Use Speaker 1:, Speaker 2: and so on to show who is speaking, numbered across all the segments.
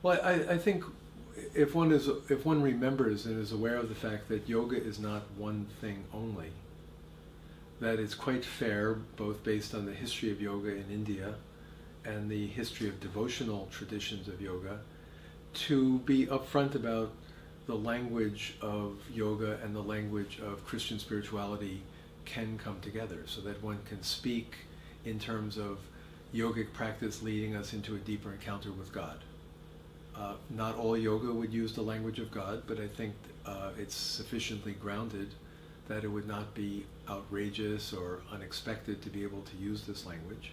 Speaker 1: Well, I think if one remembers and is aware of the fact that yoga is not one thing only, that it's quite fair, both based on the history of yoga in India and the history of devotional traditions of yoga, to be upfront about the language of yoga and the language of Christian spirituality can come together, so that one can speak in terms of yogic practice leading us into a deeper encounter with God. Not all yoga would use the language of God, but I think it's sufficiently grounded that it would not be outrageous or unexpected to be able to use this language,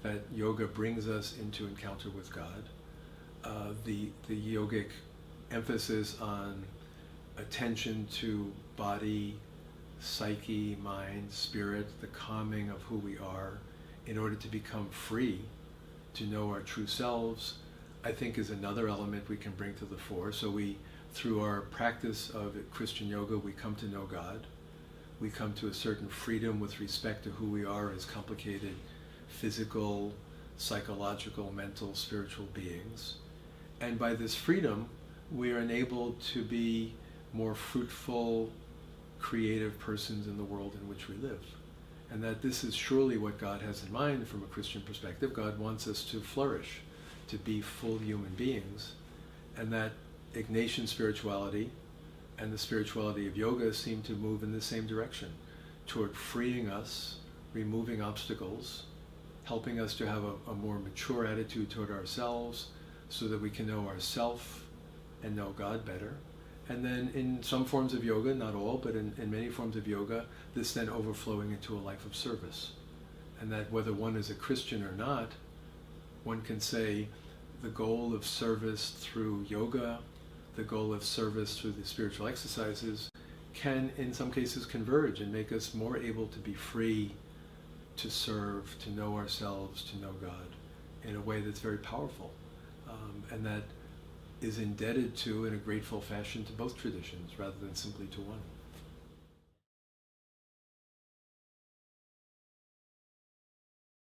Speaker 1: that yoga brings us into encounter with God. The yogic emphasis on attention to body, psyche, mind, spirit, the calming of who we are in order to become free, to know our true selves, I think is another element we can bring to the fore. So through our practice of Christian yoga, we come to know God. We come to a certain freedom with respect to who we are as complicated physical, psychological, mental, spiritual beings. And by this freedom, we are enabled to be more fruitful, creative persons in the world in which we live. And that this is surely what God has in mind from a Christian perspective. God wants us to flourish, to be full human beings. And that Ignatian spirituality and the spirituality of yoga seem to move in the same direction, toward freeing us, removing obstacles, helping us to have a more mature attitude toward ourselves so that we can know ourself and know God better. And then in some forms of yoga, not all, but in many forms of yoga, this then overflowing into a life of service. And that whether one is a Christian or not, one can say the goal of service through yoga, the goal of service through the spiritual exercises can in some cases converge and make us more able to be free to serve, to know ourselves, to know God in a way that's very powerful. And that is indebted to, in a grateful fashion, to both traditions rather than simply to one.